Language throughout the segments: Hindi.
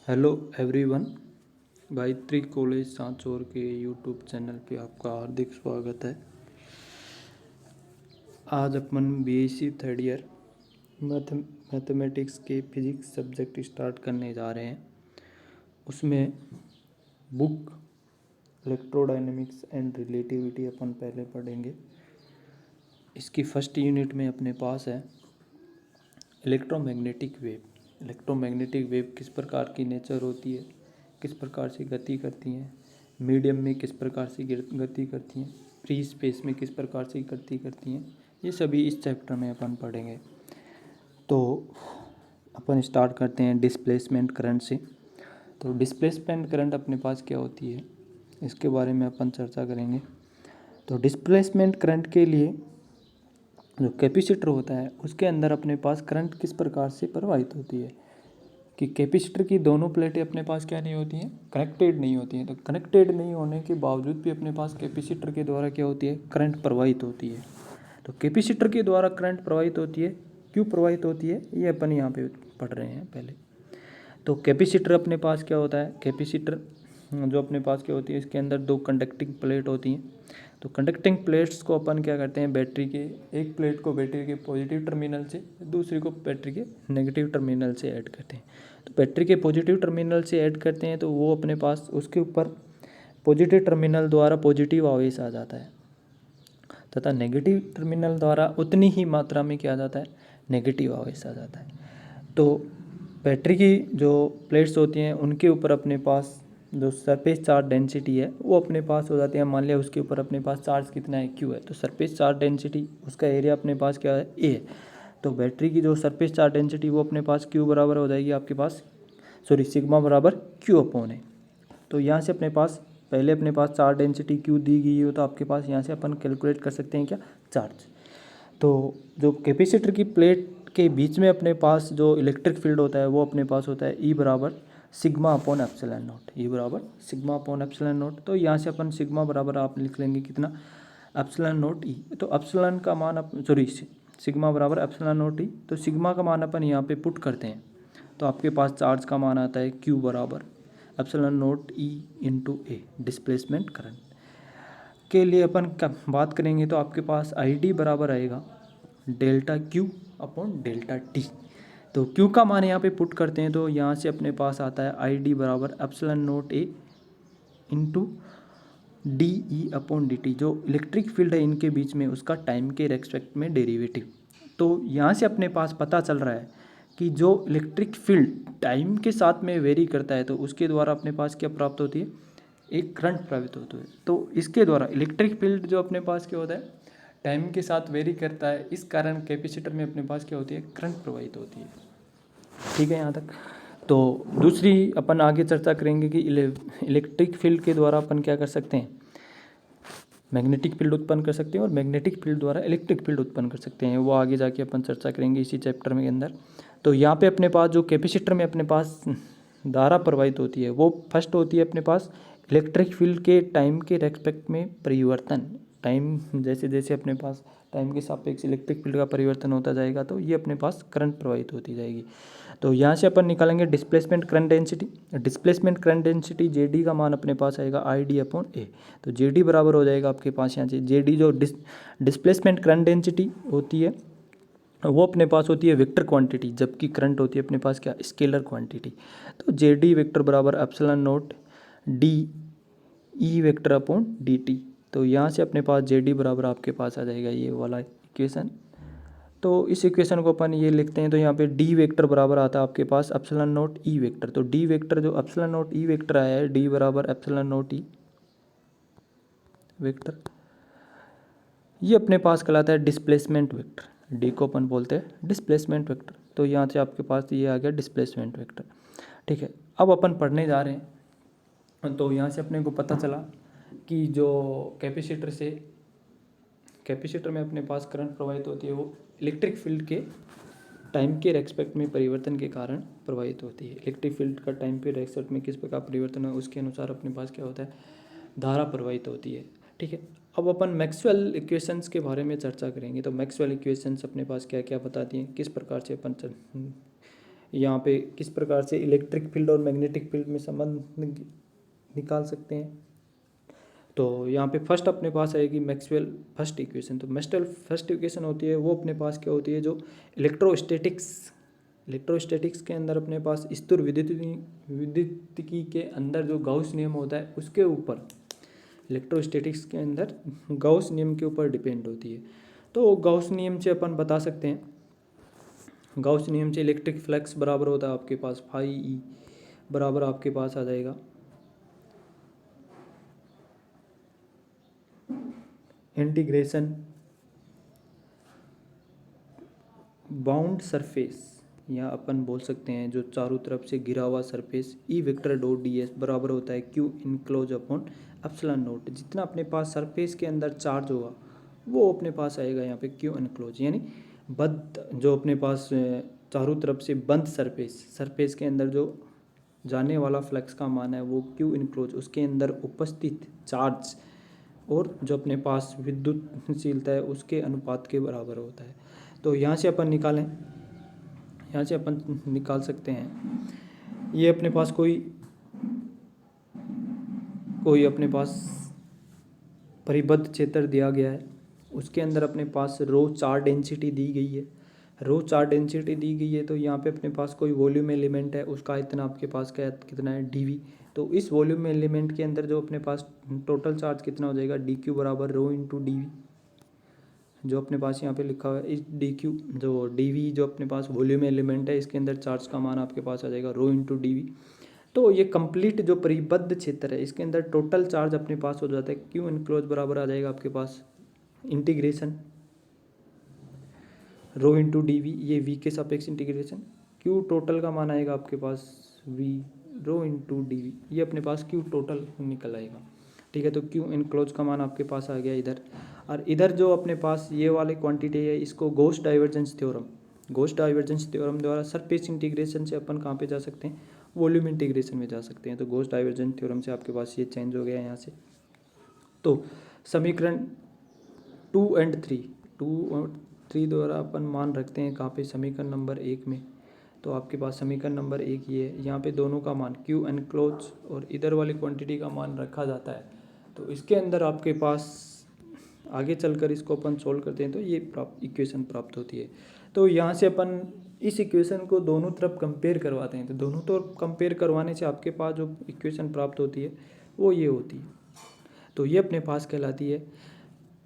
Hello everyone. Gayatri college Sanchore के यूट्यूब चैनल पे आपका हार्दिक स्वागत है। आज अपन बीएससी थर्ड ईयर मैथमेटिक्स के फिजिक्स सब्जेक्ट स्टार्ट करने जा रहे हैं। उसमें बुक इलेक्ट्रोडायनेमिक्स एंड रिलेटिविटी अपन पहले पढ़ेंगे। इसकी फर्स्ट यूनिट में अपने पास है इलेक्ट्रोमैग्नेटिक वेव। इलेक्ट्रोमैग्नेटिक वेव किस प्रकार की नेचर होती है, किस प्रकार से गति करती हैं, मीडियम में किस प्रकार से गति करती हैं, फ्री स्पेस में किस प्रकार से गति करती हैं, ये सभी इस चैप्टर में अपन पढ़ेंगे। तो अपन स्टार्ट करते हैं डिस्प्लेसमेंट करंट से। तो डिस्प्लेसमेंट करंट अपने पास क्या होती है, इसके बारे में अपन चर्चा करेंगे। तो डिस्प्लेसमेंट करंट के लिए जो कैपेसिटर होता है उसके अंदर अपने पास करंट किस प्रकार से प्रवाहित होती है कि कैपेसिटर की दोनों प्लेटें अपने पास क्या नहीं होती हैं, कनेक्टेड नहीं होती हैं। तो कनेक्टेड नहीं होने के बावजूद भी अपने पास कैपेसिटर के द्वारा क्या होती है, करंट प्रवाहित होती है। तो कैपेसिटर के द्वारा करंट प्रवाहित होती है, क्यों प्रवाहित होती है ये अपन यहाँ पे पढ़ रहे हैं पहले। तो कैपेसिटर अपने पास क्या होता है, कैपेसिटर जो अपने पास क्या होती है, इसके अंदर दो कंडक्टिंग प्लेट होती हैं। तो कंडक्टिंग प्लेट्स को अपन क्या करते हैं, बैटरी के एक प्लेट को बैटरी के पॉजिटिव टर्मिनल से, दूसरी को बैटरी के नेगेटिव टर्मिनल से ऐड करते हैं। तो बैटरी के पॉजिटिव टर्मिनल से ऐड करते हैं तो वो अपने पास उसके ऊपर पॉजिटिव टर्मिनल द्वारा पॉजिटिव आवेश आ जाता है तथा नेगेटिव टर्मिनल द्वारा उतनी ही मात्रा में क्या आ जाता है, नेगेटिव आवेश आ जाता है। तो बैटरी की जो प्लेट्स होती हैं उनके ऊपर अपने पास जो सरफेस चार्ज डेंसिटी है वो अपने पास हो जाती है। मान लिया उसके ऊपर अपने पास चार्ज कितना है, क्यू है। तो सरफेस चार्ज डेंसिटी उसका एरिया अपने पास क्या है, ए है। तो बैटरी की जो सरफेस चार्ज डेंसिटी वो अपने पास क्यू बराबर हो जाएगी आपके पास, सिग्मा बराबर क्यू अपॉन है। तो यहाँ से अपने पास पहले अपने पास चार्ज डेंसिटी क्यू दी गई हो तो आपके पास यहाँ से अपन कैलकुलेट कर सकते हैं क्या, चार्ज। तो जो कैपेसिटर की प्लेट के बीच में अपने पास जो इलेक्ट्रिक फील्ड होता है वो अपने पास होता है ई बराबर सिग्मा अपॉन एप्सिलॉन नॉट, ई बराबर सिग्मा अपॉन एप्सिलॉन नॉट। तो यहाँ से अपन सिग्मा बराबर आप लिख लेंगे कितना, एप्सिलॉन नॉट ई। तो एप्सिलॉन का मान सिग्मा बराबर एप्सिलॉन नॉट ई। तो सिग्मा का मान अपन यहाँ पे पुट करते हैं तो आपके पास चार्ज का मान आता है क्यू बराबर epsilon not E into A. Displacement current के लिए अपन बात करेंगे तो आपके पास आई डी बराबर आएगा delta Q upon delta T. तो क्यू का मान यहाँ पे पुट करते हैं तो यहाँ से अपने पास आता है आई डी बराबर epsilon not a into D E upon D T. जो इलेक्ट्रिक फील्ड है इनके बीच में उसका टाइम के रेस्पेक्ट में डेरिवेटिव। तो यहाँ से अपने पास पता चल रहा है कि जो इलेक्ट्रिक फील्ड टाइम के साथ में वेरी करता है तो उसके द्वारा अपने पास क्या प्राप्त होती है, एक करंट प्राप्त होता है। तो इसके द्वारा इलेक्ट्रिक फील्ड जो अपने पास क्या होता है, टाइम के साथ वेरी करता है, इस कारण कैपेसिटर में अपने पास क्या होती है, करंट प्रवाहित होती है। ठीक है यहाँ तक। तो दूसरी अपन आगे चर्चा करेंगे कि इलेक्ट्रिक फील्ड के द्वारा अपन क्या कर सकते हैं, मैग्नेटिक फील्ड उत्पन्न कर सकते हैं और मैग्नेटिक फील्ड द्वारा इलेक्ट्रिक फील्ड उत्पन्न कर सकते हैं। वो आगे जाके अपन चर्चा करेंगे इसी चैप्टर में अंदर। तो यहाँ पे अपने पास जो कैपेसिटर में अपने पास धारा प्रवाहित होती है वो फर्स्ट होती है अपने पास इलेक्ट्रिक फील्ड के टाइम के रेस्पेक्ट में परिवर्तन। टाइम जैसे जैसे अपने पास टाइम के सापेक्ष इलेक्ट्रिक फील्ड का परिवर्तन होता जाएगा तो ये अपने पास करंट प्रवाहित होती जाएगी। तो यहाँ से अपन निकालेंगे displacement current density. Displacement current density जे डी का मान अपने पास आएगा आई डी अपॉन ए। तो जे डी बराबर हो जाएगा आपके पास यहाँ से जे डी जो डिस्प्लेसमेंट करंट डेंसिटी होती है वो अपने पास होती है वेक्टर क्वांटिटी, जबकि करंट होती है अपने पास क्या, स्केलर क्वांटिटी। तो जे डी वेक्टर बराबर epsilon note D E vector upon D T. तो यहाँ से अपने पास जे डी बराबर आपके पास आ जाएगा ये वाला इक्वेशन। तो इस इक्वेशन को अपन ये लिखते हैं तो यहाँ पे डी वेक्टर बराबर आता है आपके पास एप्सिलॉन नोट ई वेक्टर। तो डी वेक्टर जो एप्सिलॉन नोट ई वेक्टर आया है, डी बराबर एप्सिलॉन नोट ई वेक्टर, ये अपने पास कहलाता है डिस्प्लेसमेंट वेक्टर। डी को अपन बोलते हैं डिस्प्लेसमेंट वेक्टर। तो यहाँ से आपके पास ये आ गया डिस्प्लेसमेंट वेक्टर। ठीक है, अब अपन पढ़ने जा रहे हैं। तो यहाँ से अपने को पता चला कि जो कैपेसिटर में अपने पास करंट प्रवाहित होती है वो इलेक्ट्रिक फील्ड के टाइम के रेस्पेक्ट में परिवर्तन के कारण प्रवाहित होती है। इलेक्ट्रिक फील्ड का टाइम के रेस्पेक्ट में किस प्रकार परिवर्तन है उसके अनुसार अपने पास क्या होता है, धारा प्रवाहित होती है। ठीक है, अब अपन मैक्सवेल इक्वेशंस के बारे में चर्चा करेंगे। तो मैक्सवेल इक्वेशंस अपने पास क्या क्या बताती हैं, किस प्रकार से अपन यहाँ पे किस प्रकार से इलेक्ट्रिक फील्ड और मैग्नेटिक फील्ड में संबंध निकाल सकते हैं। तो यहाँ पे फर्स्ट अपने पास आएगी मैक्सवेल फर्स्ट इक्वेशन। तो मैक्सवेल फर्स्ट इक्वेशन होती है वो अपने पास क्या होती है, जो इलेक्ट्रोस्टैटिक्स के अंदर अपने पास स्थिर विद्युतिकी के अंदर जो गाउस नियम होता है उसके ऊपर, इलेक्ट्रोस्टैटिक्स के अंदर गाउस नियम के ऊपर डिपेंड होती है। तो गाउस नियम से अपन बता सकते हैं, गाउस नियम से इलेक्ट्रिक फ्लक्स बराबर होता है आपके पास फाई ई बराबर आपके पास आ जाएगा इंटीग्रेशन बाउंड सरफेस, या अपन बोल सकते हैं जो चारों तरफ से घिरा हुआ सरफेस, ई वेक्टर डॉट डी एस बराबर होता है Q enclose upon epsilon note. जितना अपने पास सरफेस के अंदर चार्ज होगा वो अपने पास आएगा यहाँ पे क्यू इनक्लोज, यानी बंद जो अपने पास चारों तरफ से बंद सरफेस के अंदर जो जाने वाला फ्लक्स का मान है वो क्यू इनक्लोज, उसके अंदर उपस्थित चार्ज और जो अपने पास विद्युतशीलता है उसके अनुपात के बराबर होता है। तो यहाँ से अपन निकाल सकते हैं, ये अपने पास कोई अपने पास परिबद्ध क्षेत्र दिया गया है, उसके अंदर अपने पास रो चार्ज डेंसिटी दी गई है, तो यहाँ पे अपने पास कोई वॉल्यूम एलिमेंट है, उसका इतना आपके पास कितना है डीवी। तो इस वॉल्यूम एलिमेंट के अंदर जो अपने पास टोटल चार्ज कितना हो जाएगा, डी क्यू बराबर रो इंटू डी वी, जो अपने पास यहाँ पे लिखा हुआ है। इस डी क्यू जो डी वी जो अपने पास वॉल्यूम एलिमेंट है, इसके अंदर चार्ज का मान आपके पास आ जाएगा रो इंटू डी वी। तो ये कंप्लीट जो परिबद्ध क्षेत्र है इसके अंदर टोटल चार्ज अपने पास हो जाता है क्यू इनक्लोज बराबर आ जाएगा आपके पास integration rho into D V, ये वी के सापेक्ष इंटीग्रेशन, क्यू टोटल का मान आएगा आपके पास V rho into D V, ये अपने पास क्यू टोटल निकल आएगा। ठीक है, तो क्यू इनक्लोज का मान आपके पास आ गया इधर, और इधर जो अपने पास ये वाली क्वांटिटी है इसको गॉस डाइवर्जेंस थ्योरम द्वारा सरफेस इंटीग्रेशन से अपन कहाँ पे जा सकते हैं, वॉल्यूम इंटीग्रेशन में जा सकते हैं। तो गॉस डाइवर्जेंस थ्योरम से आपके पास ये चेंज हो गया यहाँ से। तो समीकरण 2 और 3 द्वारा अपन मान रखते हैं कहाँ पे, समीकरण नंबर 1 में। तो आपके पास समीकरण नंबर 1 ये है, यहाँ पे दोनों का मान क्यू एनक्लोज और इधर वाली क्वांटिटी का मान रखा जाता है। तो इसके अंदर आपके पास आगे चलकर इसको अपन सोल्व करते हैं तो ये इक्वेशन प्राप्त होती है। तो यहाँ से अपन इस इक्वेशन को दोनों तरफ कंपेयर करवाते हैं, तो दोनों तरफ कंपेयर करवाने से आपके पास जो इक्वेशन प्राप्त होती है वो ये होती है। तो ये अपने पास कहलाती है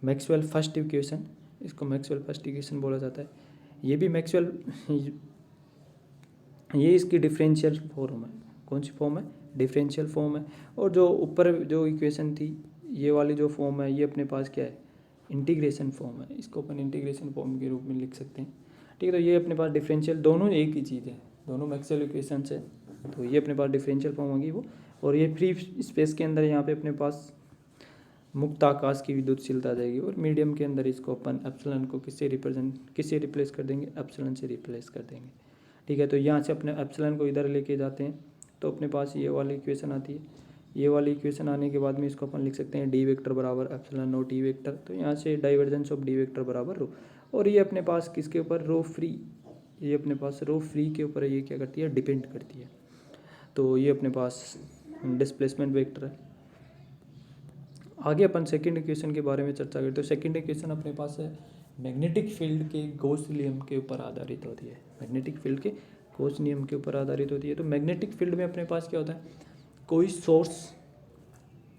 मैक्सवेल फर्स्ट इक्वेशन, इसको मैक्सवेल फर्स्ट इक्वेशन बोला जाता है। ये भी ये इसकी डिफरेंशियल फॉर्म है। कौन सी फॉर्म है, डिफरेंशियल फॉर्म है। और जो ऊपर जो इक्वेशन थी ये वाली जो फॉर्म है ये अपने पास क्या है, इंटीग्रेशन फॉर्म है, इसको अपन इंटीग्रेशन फॉर्म के रूप में लिख सकते हैं। ठीक है, तो ये अपने पास डिफरेंशियल, दोनों एक ही चीज़ है, दोनों मैक्सवेल इक्वेशन है। तो ये अपने पास डिफरेंशियल फॉर्म होगी वो, और ये फ्री स्पेस के अंदर यहाँ पे अपने पास मुक्त आकाश की विद्युतशीलता आ जाएगी, और मीडियम के अंदर इसको अपन एप्सिलॉन को किससे रिप्लेस कर देंगे, एप्सिलॉन से रिप्लेस कर देंगे। ठीक है, तो यहाँ से अपने एप्सिलॉन को इधर लेके जाते हैं तो अपने पास ये वाली इक्वेशन आती है। ये वाली इक्वेशन आने के बाद में इसको अपन लिख सकते हैं डी वेक्टर बराबर एप्सिलॉन नॉट ई वेक्टर। तो यहाँ से डाइवर्जेंस ऑफ डी वेक्टर बराबर रो, और ये अपने पास किसके ऊपर, रो फ्री, ये अपने पास रो फ्री के ऊपर ये क्या करती है, डिपेंड करती है। तो ये अपने पास डिस्प्लेसमेंट वेक्टर है। आगे अपन सेकंड इक्वेशन के बारे में चर्चा करते हैं। तो सेकंड इक्वेशन अपने पास है मैग्नेटिक फील्ड के गॉस नियम के ऊपर आधारित होती है, मैग्नेटिक फील्ड के गॉस नियम के ऊपर आधारित होती है। तो मैग्नेटिक फील्ड में अपने पास क्या होता है, कोई सोर्स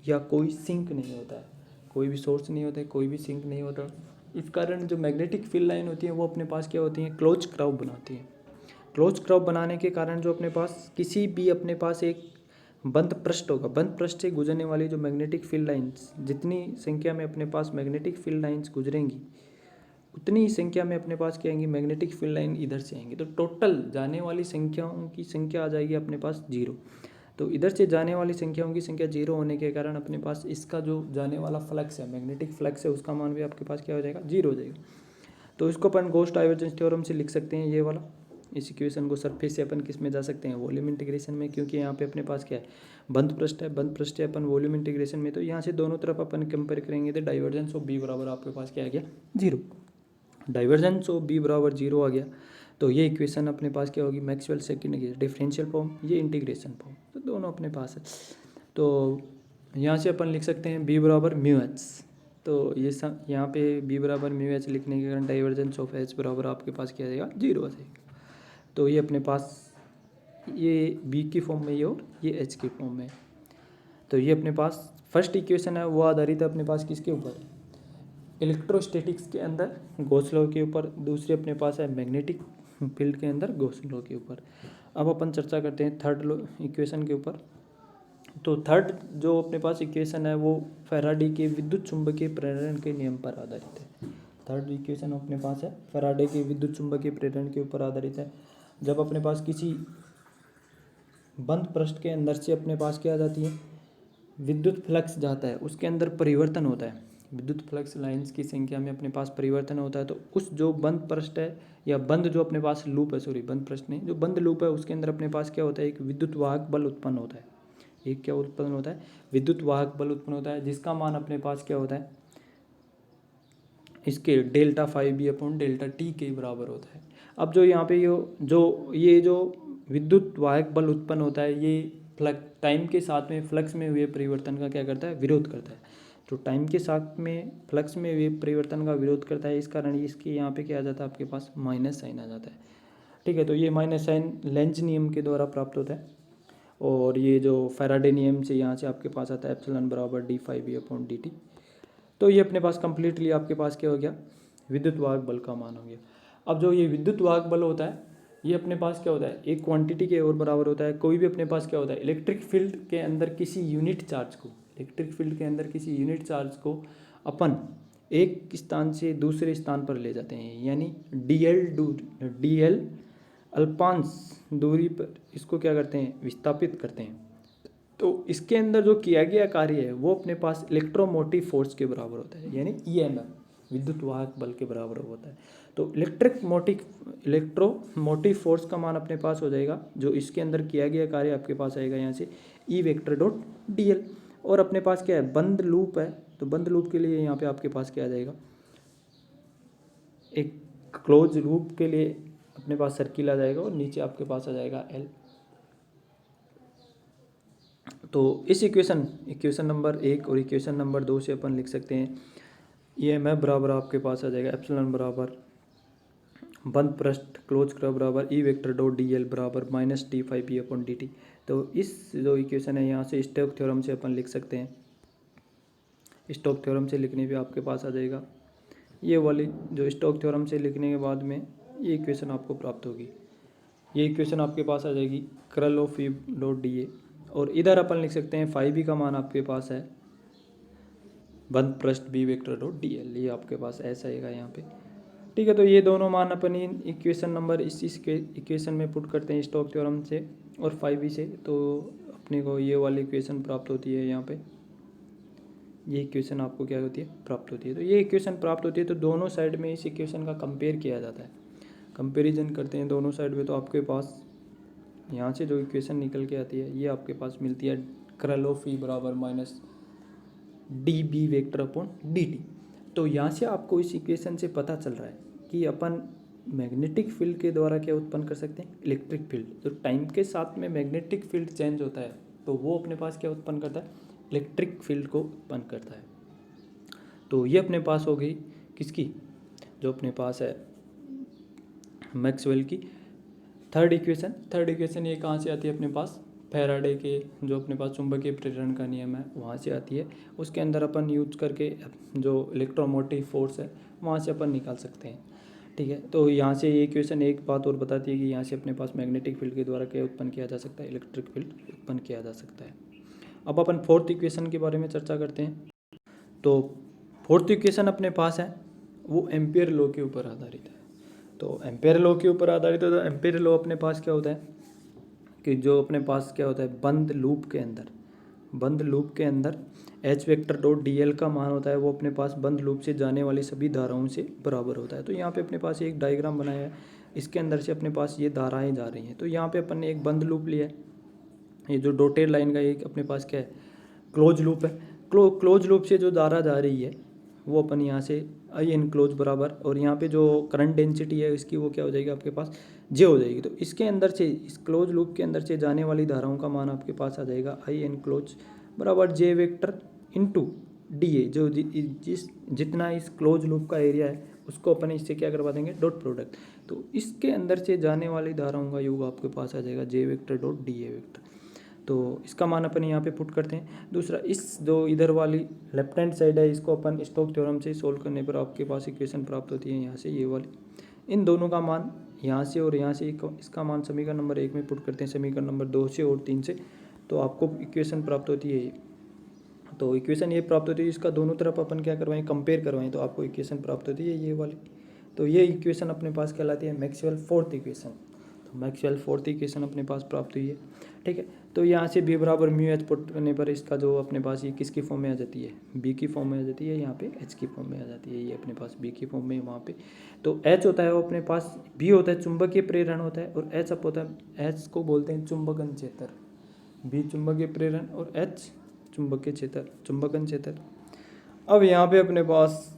या कोई सिंक नहीं होता है, कोई भी सोर्स नहीं होता है, कोई भी सिंक नहीं होता। इस कारण जो मैग्नेटिक फील्ड लाइन होती है वो अपने पास क्या होती है, क्लोज कर्व बनाती है। क्लोज कर्व बनाने के कारण जो अपने पास किसी भी अपने पास एक बंद पृष्ठ होगा, बंद पृष्ठ से गुजरने वाली जो मैग्नेटिक फील्ड लाइंस, जितनी संख्या में अपने पास मैग्नेटिक फील्ड लाइंस गुजरेंगी उतनी ही संख्या में अपने पास क्या आएंगी, मैग्नेटिक फील्ड लाइन इधर से आएंगी। तो टोटल जाने वाली संख्याओं की संख्या आ जाएगी अपने पास 0। तो इधर से जाने वाली संख्याओं की संख्या 0 होने के कारण अपने पास इसका जो जाने वाला फ्लक्स है, मैग्नेटिक फ्लक्स है, उसका मान भी आपके पास क्या हो जाएगा, 0 हो जाएगा। तो इसको अपन गॉस डाइवर्जेंस थ्योरम से लिख सकते हैं, ये वाला। इस इक्वेशन को सरफेस से अपन किस में जा सकते हैं, वॉल्यूम इंटीग्रेशन में, क्योंकि यहाँ पे अपने पास क्या है, बंद पृष्ठ है, बंद पृष्ठ है अपन वॉल्यूम इंटीग्रेशन में। तो यहाँ से दोनों तरफ अपन कंपेयर करेंगे तो डाइवर्जेंस ऑफ बी बराबर आपके पास क्या आ गया, 0। डाइवर्जेंस ऑफ बी बराबर 0 आ गया। तो ये इक्वेशन अपने पास क्या होगी, Maxwell second equation, differential form, ये इंटीग्रेशन फॉर्म, तो दोनों अपने पास है। तो यहाँ से अपन लिख सकते हैं बी बराबर म्यू एच। तो ये सब यहाँ पे बी बराबर म्यू एच लिखने के कारण डाइवर्जेंस ऑफ एच बराबर आपके पास क्या आ जाएगा, 0 आ जाएगा। तो ये अपने पास ये बी की फॉर्म में ये और ये एच की फॉर्म में। तो ये अपने पास फर्स्ट इक्वेशन है वो आधारित है अपने पास किसके ऊपर, इलेक्ट्रोस्टैटिक्स के अंदर गॉस लॉ के ऊपर। दूसरी अपने पास है मैग्नेटिक फील्ड के अंदर गॉस लॉ के ऊपर। अब अपन चर्चा करते हैं थर्ड लॉ इक्वेशन के ऊपर। तो थर्ड जो अपने पास इक्वेशन है वो फैराडे के विद्युत चुंबकीय प्रेरण के नियम पर आधारित है। थर्ड इक्वेशन अपने पास है फैराडे के विद्युत चुंबकीय प्रेरण के ऊपर आधारित है। जब अपने पास किसी बंद पृष्ठ के अंदर से अपने पास क्या आ जाती है, विद्युत फ्लक्स जाता है, उसके अंदर परिवर्तन होता है, विद्युत फ्लक्स लाइंस की संख्या में अपने पास परिवर्तन होता है। तो उस जो बंद पृष्ठ है या बंद जो अपने पास लूप है, सॉरी बंद पृष्ठ नहीं, जो बंद लूप है उसके अंदर अपने पास क्या होता है, एक विद्युत वाहक बल उत्पन्न होता है। एक क्या उत्पन्न होता है, विद्युत वाहक बल उत्पन्न होता है, जिसका मान अपने पास क्या होता है, इसके delta five B upon delta T के बराबर होता है। अब जो यहाँ पे ये जो विद्युत वाहक बल उत्पन्न होता है, ये फ्लक्स टाइम के साथ में फ्लक्स में हुए परिवर्तन का क्या करता है, विरोध करता है। तो टाइम के साथ में फ्लक्स में हुए परिवर्तन का विरोध करता है, इस कारण इसके यहाँ पे क्या आ जाता है, आपके पास माइनस साइन आ जाता है। ठीक है, तो ये माइनस साइन लेंज नियम के द्वारा प्राप्त होता है। और ये जो फैराडे नियम से यहाँ से आपके पास आता है एप्सिलॉन बराबर D five B upon D T. तो ये अपने पास कंप्लीटली आपके पास क्या हो गया, विद्युत वाहक बल का मान हो गया। अब जो ये विद्युत वाहक बल होता है, ये अपने पास क्या होता है, एक क्वांटिटी के और बराबर होता है। कोई भी अपने पास क्या होता है, इलेक्ट्रिक फील्ड के अंदर किसी यूनिट चार्ज को, इलेक्ट्रिक फील्ड के अंदर किसी यूनिट चार्ज को अपन एक स्थान से दूसरे स्थान पर ले जाते हैं, यानी डी एल अल्पांश दूरी पर इसको क्या करते हैं, विस्थापित करते हैं। तो इसके अंदर जो किया गया कार्य है वो अपने पास इलेक्ट्रोमोटिव फोर्स के बराबर होता है, यानी ईएमएफ विद्युत वाहक बल के बराबर होता है। तो इलेक्ट्रोमोटिव फोर्स का मान अपने पास हो जाएगा, जो इसके अंदर किया गया कार्य आपके पास आएगा यहाँ से ई वेक्टर डॉट डी एल। और अपने पास क्या है, बंद लूप है, तो बंद लूप के लिए यहाँ पे आपके पास क्या आ जाएगा, एक क्लोज लूप के लिए अपने पास सर्किल आ जाएगा और नीचे आपके पास आ जाएगा एल। तो इस इक्वेशन नंबर 1 और इक्वेशन नंबर 2 से अपन लिख सकते हैं ईएमएफ बराबर आपके पास आ जाएगा एप्सिलॉन बराबर बंद पृष्ठ क्लोज कर्व बराबर E vector dot D L बराबर minus D five B upon D T. तो इस जो इक्वेशन है यहाँ से स्टोक थ्योरम से अपन लिख सकते हैं। स्टोक थ्योरम से लिखने पे आपके पास आ जाएगा ये वाली, जो स्टोक थ्योरम से लिखने के बाद में ये इक्वेशन आपको प्राप्त होगी। ये इक्वेशन आपके पास आ जाएगी curl of E dot D ए। और इधर अपन लिख सकते हैं फाइव बी का मान आपके पास है बंद पृष्ठ B vector dot D L, ये आपके पास ऐसा आएगा यहाँ पे। ठीक है, तो ये दोनों मान अपन इक्वेशन नंबर इस के इक्वेशन में पुट करते हैं स्टोक थ्योरम से और 5b से, तो अपने को ये वाली इक्वेशन प्राप्त होती है। यहाँ पे ये इक्वेशन आपको क्या होती है, प्राप्त होती है। तो ये इक्वेशन प्राप्त होती है, तो दोनों साइड में इस इक्वेशन का कंपेयर किया जाता है, कंपेरिजन करते हैं दोनों साइड में। तो आपके पास यहाँ से जो इक्वेशन निकल के आती है ये आपके पास मिलती है कर्ल ऑफ ई बराबर minus D B vector upon D T. तो यहाँ से आपको इस इक्वेशन से पता चल रहा है कि अपन मैग्नेटिक फील्ड के द्वारा क्या उत्पन्न कर सकते हैं, इलेक्ट्रिक फील्ड। तो टाइम के साथ में मैग्नेटिक फील्ड चेंज होता है, तो वो अपने पास क्या उत्पन्न करता है, इलेक्ट्रिक फील्ड को उत्पन्न करता है। तो ये अपने पास हो गई किसकी, जो अपने पास है मैक्सवेल की थर्ड इक्वेशन ये कहाँ से आती है अपने पास, फैराडे के जो अपने पास चुंबकीय प्रेरण का नियम है वहाँ से आती है। उसके अंदर अपन यूज करके जो इलेक्ट्रोमोटिव फोर्स है वहाँ से अपन निकाल सकते हैं। ठीक है, तो यहाँ से ये इक्वेशन एक बात और बताती है कि यहाँ से अपने पास मैग्नेटिक फील्ड के द्वारा क्या उत्पन्न किया जा सकता है, इलेक्ट्रिक फील्ड उत्पन्न किया जा सकता है। अब अपन फोर्थ इक्वेशन के बारे में चर्चा करते हैं। तो फोर्थ इक्वेशन अपने पास है वो एम्पियर लॉ के ऊपर आधारित है। तो एम्पियर लॉ के ऊपर आधारित है, तो एम्पियर लॉ अपने पास क्या होता है कि जो अपने पास क्या होता है, बंद लूप के अंदर H vector dot D L का मान होता है वो अपने पास बंद लूप से जाने वाली सभी धाराओं से बराबर होता है। तो यहाँ पे अपने पास एक डायग्राम बनाया है, इसके अंदर से अपने पास ये धाराएं जा रही हैं। तो यहाँ पे अपन ने एक बंद लूप लिया है, ये जो डॉटेड लाइन का एक अपने पास क्या है, क्लोज लूप है। क्लोज लूप से जो धारा जा रही है वो अपन यहाँ से आई एनक्लोज बराबर, और यहाँ पे जो करंट डेंसिटी है इसकी वो क्या हो जाएगी आपके पास, जे हो जाएगी। तो इसके अंदर से, इस क्लोज लूप के अंदर से जाने वाली धाराओं का मान आपके पास आ जाएगा आई एनक्लोज बराबर जे वेक्टर इंटू डी ए, जो जितना इस क्लोज लूप का एरिया है उसको अपन इससे क्या करवा देंगे, डॉट प्रोडक्ट। तो इसके अंदर से जाने वाली धाराओं का योग आपके पास आ जाएगा J vector dot D A vector. तो इसका मान अपन यहाँ पे पुट करते हैं। दूसरा, इस जो इधर वाली लेफ्ट हैंड साइड है इसको अपन स्टोक थ्योरम से सोल्व करने पर आपके पास इक्वेशन प्राप्त होती है यहाँ से ये वाली। इन दोनों का मान यहाँ से और यहाँ से इसका मान समीकरण नंबर 1 में पुट करते हैं, समीकरण नंबर 2 से और 3 से, तो आपको इक्वेशन प्राप्त होती है ये। तो इक्वेशन ये प्राप्त होती है, इसका दोनों तरफ अपन क्या करवाएं, कंपेयर करवाएं, तो आपको इक्वेशन प्राप्त होती है ये वाली। तो ये इक्वेशन अपने पास कहलाती है मैक्सवेल फोर्थ इक्वेशन। तो मैक्सवेल फोर्थ इक्वेशन अपने पास प्राप्त हुई है, ठीक है। तो यहाँ से बी बराबर म्यू एच पुट करने पर इसका जो अपने पास ये किसकी फॉर्म में आ जाती है, बी की फॉर्म में आ जाती है, यहाँ पे एच की फॉर्म में आ जाती है, ये अपने पास बी की फॉर्म में वहाँ पे। तो एच होता है वो अपने पास, बी होता है चुंबकीय प्रेरण होता है, और एच अप होता है, एच को बोलते हैं चुंबकन क्षेत्र, बी चुंबकीय प्रेरण और एच चुंबकीय क्षेत्र, चुंबकन क्षेत्र। अब यहाँ पे अपने पास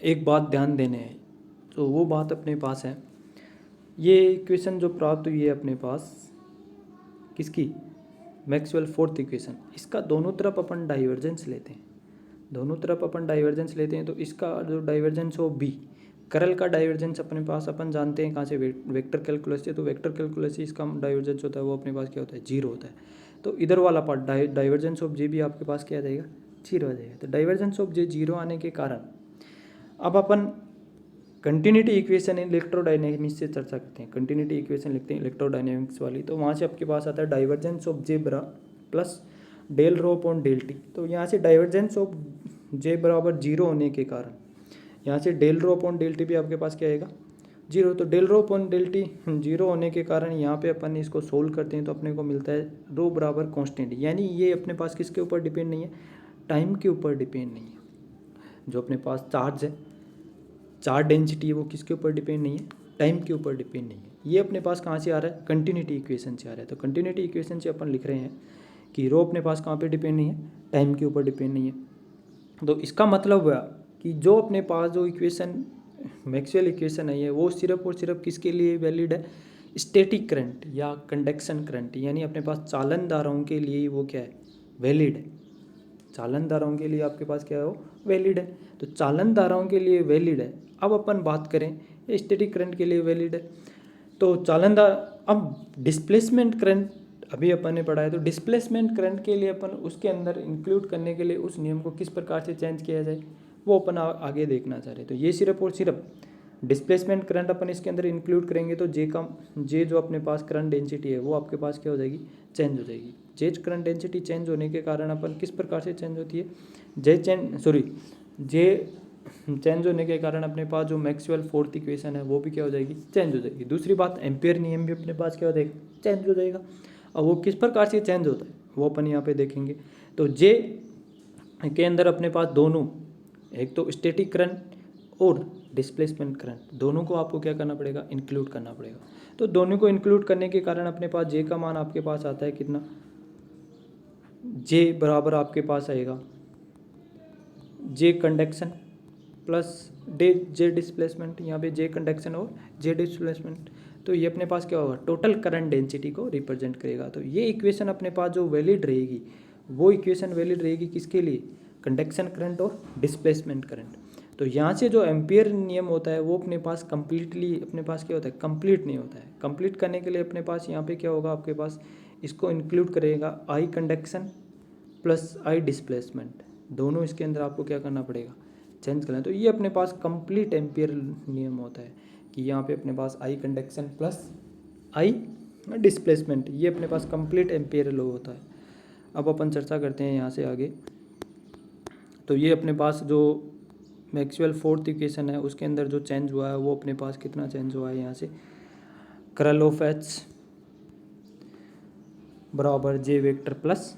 एक बात ध्यान देने है, तो वो बात अपने पास है, ये इक्वेशन जो प्राप्त हुई है अपने पास किसकी, मैक्सवेल फोर्थ इक्वेशन, इसका दोनों तरफ अपन डाइवर्जेंस लेते हैं, दोनों तरफ अपन डाइवर्जेंस लेते हैं। तो इसका जो डाइवर्जेंस हो बी, करल का डाइवर्जेंस अपने पास अपन जानते हैं कहाँ से, वेक्टर कैलकुलस से। तो वेक्टर कैलकुलस से इसका डाइवर्जेंस होता है वो अपने पास क्या होता है, जीरो होता है। तो इधर वाला पार्ट डाइवर्जेंस ऑफ जे भी आपके पास क्या आ जाएगा, जीरो आ जाएगा। तो डाइवर्जेंस ऑफ जे जीरो आने के कारण अब अपन कंटिन्यूटी इक्वेशन इलेक्ट्रोडायनेमिक्स से चर्चा करते हैं, कंटिन्यूटी इक्वेशन लिखते हैं इलेक्ट्रोडायनेमिक्स वाली। तो वहाँ से आपके पास आता है divergence of J plus del rho upon del T. तो यहाँ से डाइवर्जेंस ऑफ जे बराबर जीरो होने के कारण यहाँ से del rho upon del T भी आपके पास क्या आएगा, जीरो। तो del rho upon del T zero होने के कारण यहाँ पे अपन इसको सोल्व करते हैं तो अपने को मिलता है रो बराबर कॉन्स्टेंट, यानी ये अपने पास किसके ऊपर डिपेंड नहीं है, टाइम के ऊपर डिपेंड नहीं है। जो अपने पास चार्ज है, चार्ज डेंसिटी है, वो किसके ऊपर डिपेंड नहीं है, टाइम के ऊपर डिपेंड नहीं है। ये अपने पास कहाँ से आ रहा है, कंटिन्यूटी इक्वेशन से आ रहा है। तो कंटिन्यूटी इक्वेशन से अपन लिख रहे हैं कि रो अपने पास कहाँ पे डिपेंड नहीं है, टाइम के ऊपर डिपेंड नहीं है। तो इसका मतलब हुआ कि जो अपने पास जो इक्वेशन मैक्सवेल इक्वेशन है वो सिर्फ और सिर्फ किसके लिए वैलिड है, स्टैटिक करंट या कंडक्शन करंट, यानी अपने पास चालन धाराओं के लिए वो क्या है, वैलिड है। चालन धाराओं के लिए आपके पास क्या है, वो वैलिड है। तो चालन धाराओं के लिए वैलिड है। अब अपन बात करें ये स्टैटिक करंट के लिए वैलिड है। तो चालन धारा, अब डिस्प्लेसमेंट करंट अभी अपन ने पढ़ा है, तो डिस्प्लेसमेंट करंट के लिए अपन उसके अंदर इंक्लूड करने के लिए उस नियम को किस प्रकार से चेंज किया जाए वो अपन आगे देखना चाह रहे हैं। तो ये सिर्फ और सिर्फ डिस्प्लेसमेंट करंट अपन इसके अंदर इंक्लूड करेंगे तो जे जो अपने पास करंट डेंसिटी है वो आपके पास क्या हो जाएगी, चेंज हो जाएगी। जे करंट डेंसिटी चेंज होने के कारण अपन किस प्रकार से चेंज होती है, जे चेंज होने के कारण अपने पास जो मैक्सवेल फोर्थ इक्वेशन है वो भी क्या हो जाएगी, चेंज हो जाएगी। दूसरी बात, एम्पियर नियम भी अपने पास क्या हो जाएगा, चेंज हो जाएगा। अब वो किस प्रकार से चेंज होता है वो अपन यहाँ पे देखेंगे। तो जे के अंदर अपने पास दोनों, एक तो स्टैटिक करंट और डिस्प्लेसमेंट करंट, दोनों को आपको क्या करना पड़ेगा, इंक्लूड करना पड़ेगा। तो दोनों को इंक्लूड करने के कारण अपने पास जे का मान आपके पास आता है कितना, जे बराबर आपके पास आएगा जे कंडक्शन प्लस जे डिस्प्लेसमेंट, यहाँ पे जे कंडक्शन और जे डिस्प्लेसमेंट। तो ये अपने पास क्या होगा, टोटल करंट डेंसिटी को रिप्रेजेंट करेगा। तो ये इक्वेशन अपने पास जो वैलिड रहेगी वो इक्वेशन वैलिड रहेगी किसके लिए, कंडक्शन करंट और डिस्प्लेसमेंट करंट। तो यहाँ से जो एम्पियर नियम होता है वो अपने पास कंप्लीटली अपने पास क्या होता है, कंप्लीट नहीं होता है। कंप्लीट करने के लिए अपने पास यहाँ पे क्या होगा, आपके पास इसको इंक्लूड करेगा आई कंडक्शन प्लस आई डिस्प्लेसमेंट, दोनों इसके अंदर आपको क्या करना पड़ेगा, चेंज करना है। तो ये अपने पास कंप्लीट एम्पियर नियम होता है कि यहाँ पे अपने पास आई कंडक्शन प्लस आई डिस्प्लेसमेंट, ये अपने पास कंप्लीट एम्पियर लॉ होता है। अब अपन चर्चा करते हैं यहाँ से आगे। तो ये अपने पास जो मैक्सवेल फोर्थ इक्वेशन है उसके अंदर जो चेंज हुआ है वो अपने पास कितना चेंज हुआ है, यहाँ से करल ऑफ एच बराबर जे वेक्टर प्लस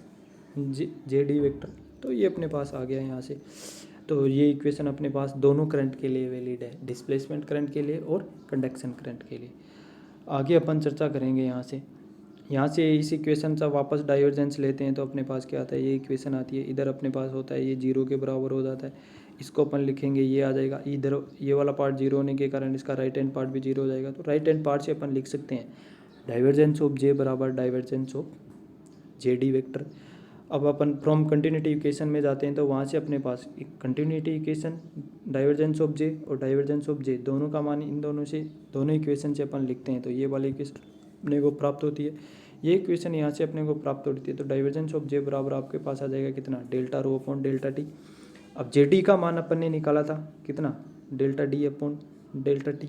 जे डी वेक्टर। तो ये अपने पास आ गया यहाँ से। तो ये इक्वेशन अपने पास दोनों करंट के लिए वैलिड है, डिस्प्लेसमेंट करंट के लिए और कंडक्शन करंट के लिए। आगे अपन चर्चा करेंगे यहाँ से इस इक्वेशन से वापस डाइवर्जेंस लेते हैं तो अपने पास क्या आता है, ये इक्वेशन आती है, इधर अपने पास होता है ये जीरो के बराबर हो जाता है, इसको अपन लिखेंगे, ये आ जाएगा इधर, ये वाला पार्ट जीरो होने के कारण इसका राइट हैंड पार्ट भी जीरो हो जाएगा। तो राइट हैंड पार्ट से अपन लिख सकते हैं डाइवर्जेंस ऑफ जे बराबर divergence of J D vector. अब अपन फ्रॉम कंटिन्यूटी इक्वेशन में जाते हैं तो वहाँ से अपने पास एक कंटिन्यूटी इक्वेशन डाइवर्जेंस ऑफ जे और डाइवर्जेंस ऑफ जे दोनों का मान इन दोनों से, दोनों इक्वेशन से अपन लिखते हैं तो ये वाली इक्वेशन अपने को प्राप्त होती है, ये इक्वेशन यहाँ से अपने को प्राप्त होती है। तो डाइवर्जेंस ऑफ जे बराबर आपके पास आ जाएगा कितना, delta rho upon delta T. अब जे डी का मान अपन ने निकाला था कितना, delta D upon delta T.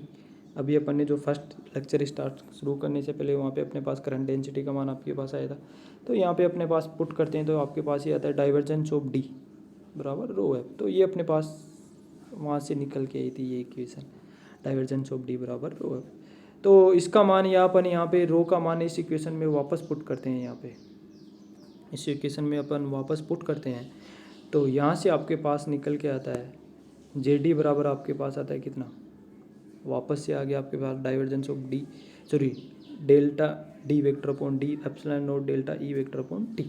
अभी अपन ने जो फर्स्ट लेक्चर स्टार्ट शुरू करने से पहले वहाँ पे अपने पास करंट डेंसिटी का मान आपके पास आया था, तो यहाँ पे अपने पास पुट करते हैं तो आपके पास ये आता है डाइवर्जेंस ऑफ डी बराबर रो है। तो ये अपने पास वहाँ से निकल के आई थी ये इक्वेशन, डाइवर्जेंस ऑफ डी बराबर रो है। तो इसका मान यहाँ पे रो का मान इस इक्वेशन में वापस पुट करते हैं, यहाँ पे इस इक्वेशन में अपन वापस पुट करते हैं तो यहाँ से आपके पास निकल के आता है जे डी बराबर आपके पास आता है कितना, वापस से आ गया आपके पास divergence of D, sorry delta D vector upon D epsilon naught delta E vector upon T.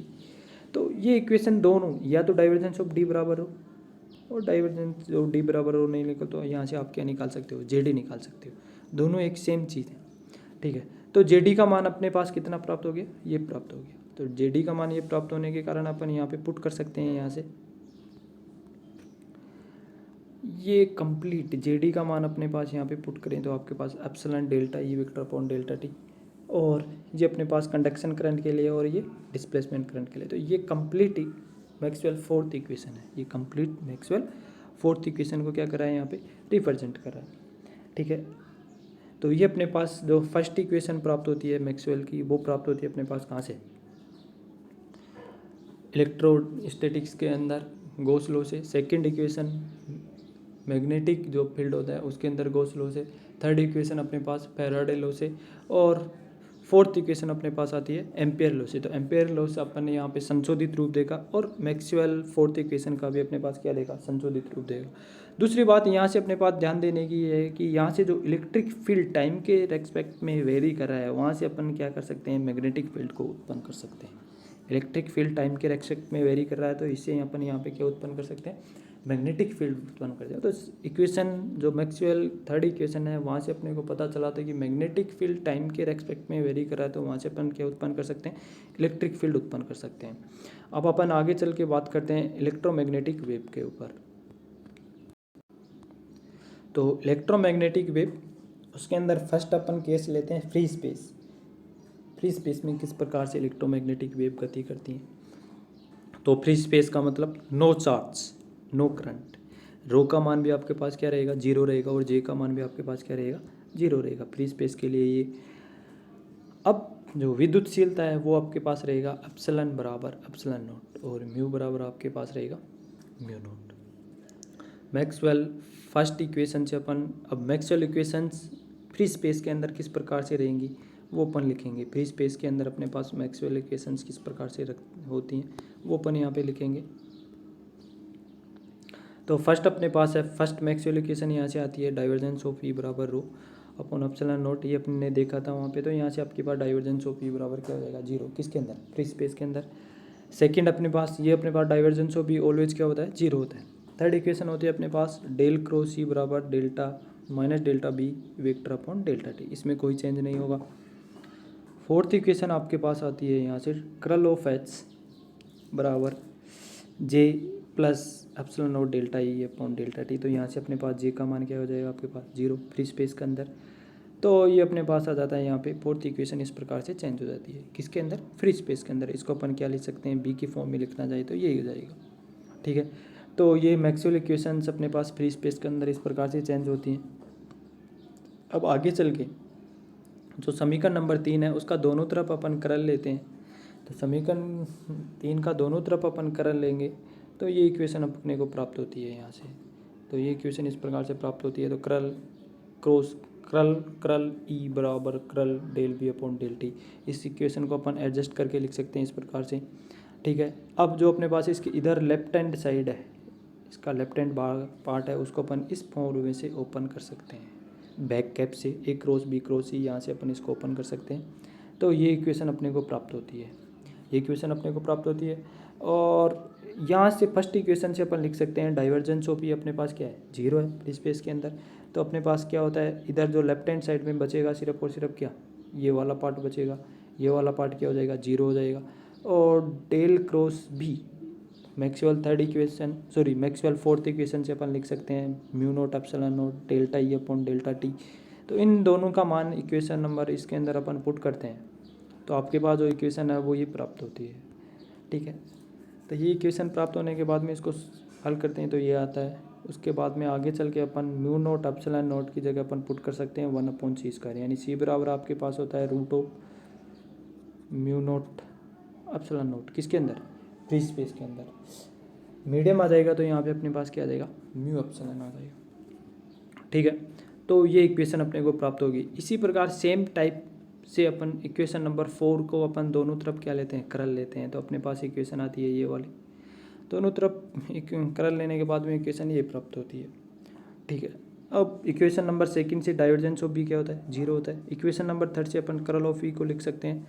तो ये इक्वेशन दोनों या तो डाइवर्जेंस ऑफ डी बराबर हो और डाइवर्जेंस ऑफ डी बराबर हो नहीं निकल तो यहाँ से आप क्या निकाल सकते हो, जे डी निकाल सकते हो, दोनों एक सेम चीज़ है, ठीक है। तो जे डी का मान अपने पास कितना प्राप्त हो गया, ये प्राप्त हो गया। तो जे डी का मान ये प्राप्त होने के कारण अपन यहाँ पे पुट कर सकते हैं, यहाँ से ये कंप्लीट जे डी का मान अपने पास यहाँ पे पुट करें तो आपके पास epsilon delta E vector upon delta T, और ये अपने पास कंडक्शन करंट के लिए और ये डिस्प्लेसमेंट करंट के लिए। तो ये कंप्लीट मैक्सवेल फोर्थ इक्वेशन है, ये कंप्लीट मैक्सवेल फोर्थ इक्वेशन को क्या करा है यहाँ पे रिप्रेजेंट कर रहा है, ठीक है। तो ये अपने पास जो फर्स्ट इक्वेशन प्राप्त होती है मैक्सवेल की, वो प्राप्त होती है अपने पास कहाँ से, इलेक्ट्रोस्टैटिक्स के अंदर गॉस लॉ से। सेकंड इक्वेशन मैग्नेटिक जो फील्ड होता है उसके अंदर गॉस लॉ से। थर्ड इक्वेशन अपने पास फैराडे लॉ से, और फोर्थ इक्वेशन अपने पास आती है एम्पियर लॉ से। तो एम्पियर लॉ से अपन ने यहाँ पे संशोधित रूप देखा, और मैक्सवेल फोर्थ इक्वेशन का भी अपने पास क्या देखा, संशोधित रूप देगा। दूसरी बात यहाँ से अपने पास ध्यान देने की है कि यहाँ से जो इलेक्ट्रिक फील्ड टाइम के रेस्पेक्ट में वेरी कर रहा है, वहाँ से अपन क्या कर सकते हैं, मैग्नेटिक फील्ड को उत्पन्न कर सकते हैं। इलेक्ट्रिक फील्ड टाइम के रेस्पेक्ट में वेरी कर रहा है तो इससे अपन यहाँ पे क्या उत्पन्न कर सकते हैं, मैग्नेटिक फील्ड उत्पन्न कर दिया। तो इक्वेशन जो मैक्सवेल थर्ड इक्वेशन है वहाँ से अपने को पता चला था कि मैग्नेटिक फील्ड टाइम के रेस्पेक्ट में वेरी कर रहा है, तो वहाँ से अपन क्या उत्पन्न कर सकते हैं, इलेक्ट्रिक फील्ड उत्पन्न कर सकते हैं। अब अपन आगे चल के बात करते हैं इलेक्ट्रोमैग्नेटिक वेव के ऊपर। तो इलेक्ट्रोमैग्नेटिक वेव, उसके अंदर फर्स्ट अपन केस लेते हैं फ्री स्पेस। फ्री स्पेस में किस प्रकार से इलेक्ट्रोमैग्नेटिक वेव गति करती है। तो फ्री स्पेस का मतलब नो चार्ज, नो करंट, रो का मान भी आपके पास क्या रहेगा, जीरो रहेगा, और जे का मान भी आपके पास क्या रहेगा, जीरो रहेगा फ्री स्पेस के लिए ये। अब जो विद्युतशीलता है वो आपके पास रहेगा एप्सिलॉन बराबर एप्सिलॉन नॉट, और म्यू बराबर आपके पास रहेगा mu naught. Maxwell first equation से अपन अब मैक्सवेल इक्वेशंस फ्री स्पेस के अंदर किस प्रकार से रहेंगी वो अपन लिखेंगे। फ्री स्पेस के अंदर अपने पास मैक्सवेल इक्वेशंस किस प्रकार से होती हैं वो अपन यहाँ पे लिखेंगे। तो फर्स्ट अपने पास है, फर्स्ट मैक्सवेल इक्वेशन यहाँ से आती है डाइवर्जेंस ऑफ ई बराबर रो अपॉन एप्सिलॉन नॉट, ये अपने ने देखा था वहाँ पे। तो यहाँ से आपके पास डाइवर्जेंस ऑफ ई बराबर क्या हो जाएगा, जीरो, किसके अंदर, फ्री स्पेस के अंदर। सेकंड अपने पास ये अपने पास डाइवर्जेंस ऑफ ई ऑलवेज क्या होता है, जीरो होता है। थर्ड इक्वेशन होती है अपने पास डेल क्रॉस ई बराबर delta minus delta B vector upon delta T, इसमें कोई चेंज नहीं होगा। फोर्थ इक्वेशन आपके पास आती है यहाँ से कर्ल ऑफ एच बराबर J plus epsilon naught delta E upon delta T. तो यहाँ से अपने पास जे का मान क्या हो जाएगा आपके पास, जीरो, फ्री स्पेस के अंदर। तो ये अपने पास आ जाता है यहाँ पे फोर्थ इक्वेशन इस प्रकार से चेंज हो जाती है, किसके अंदर, फ्री स्पेस के अंदर। इसको अपन क्या लिख सकते हैं, बी की फॉर्म में लिखना चाहिए तो यही हो जाएगा, ठीक है। तो ये मैक्सवेल इक्वेशंस अपने पास फ्री स्पेस के अंदर इस प्रकार से चेंज होती हैं। अब आगे चल के जो समीकरण नंबर 3 है उसका दोनों तरफ अपन करल लेते हैं। तो समीकरण 3 का दोनों तरफ अपन करल लेंगे तो ये इक्वेशन अपने को प्राप्त होती है यहाँ से। तो ये इक्वेशन इस प्रकार से प्राप्त होती है। तो करल क्रॉस करल ई बराबर curl del B upon del T, इस इक्वेशन को अपन एडजस्ट करके लिख सकते हैं इस प्रकार से, ठीक है। अब जो अपने पास इसके इधर लेफ्ट हैंड साइड है, इसका लेफ्ट हैंड पार्ट है, उसको अपन इस फॉर्म में से ओपन कर सकते हैं, बैक कैप से ए क्रॉस बी क्रॉस सी, यहाँ से अपन इसको ओपन कर सकते हैं। तो ये इक्वेशन अपने को प्राप्त होती है, ये इक्वेशन अपने को प्राप्त होती है। और यहाँ से फर्स्ट इक्वेशन से अपन लिख सकते हैं डाइवर्जेंस ऑफ ई अपने पास क्या है, 0 है फ्री स्पेस के अंदर। तो अपने पास क्या होता है, इधर जो लेफ्ट हैंड साइड में बचेगा सिर्फ और सिर्फ क्या, ये वाला पार्ट बचेगा, ये वाला पार्ट क्या हो जाएगा, 0 हो जाएगा। और del cross B Maxwell third equation sorry Maxwell fourth equation से अपन लिख सकते हैं mu naught epsilon naught delta E upon delta T. तो इन दोनों का मान इक्वेशन नंबर इसके अंदर अपन पुट करते हैं, तो आपके पास जो इक्वेशन है वो ये प्राप्त होती है। ठीक है, तो ये इक्वेशन प्राप्त होने के बाद में इसको हल करते हैं तो ये आता है। उसके बाद में आगे चल के अपन म्यू नोट एप्सिलॉन नोट की जगह अपन पुट कर सकते हैं 1/c², यानी सी बराबर आपके पास होता है root of mu naught epsilon naught किसके अंदर, फ्री स्पेस के अंदर। मीडियम आ जाएगा तो यहाँ पे अपने पास क्या आ जाएगा, म्यू एप्सिलॉन आ जाएगा। ठीक है, तो ये इक्वेशन अपने को प्राप्त होगी। इसी प्रकार सेम टाइप से अपन इक्वेशन नंबर 4 को अपन दोनों तरफ क्या लेते हैं, करल लेते हैं, तो अपने पास इक्वेशन आती है ये वाली। दोनों तरफ करल लेने के बाद में इक्वेशन ये प्राप्त होती है। ठीक है, अब इक्वेशन नंबर सेकंड से डाइवर्जेंस ऑफ बी क्या होता है, 0 होता है। इक्वेशन नंबर थर्ड से अपन करल ऑफ ई को लिख सकते हैं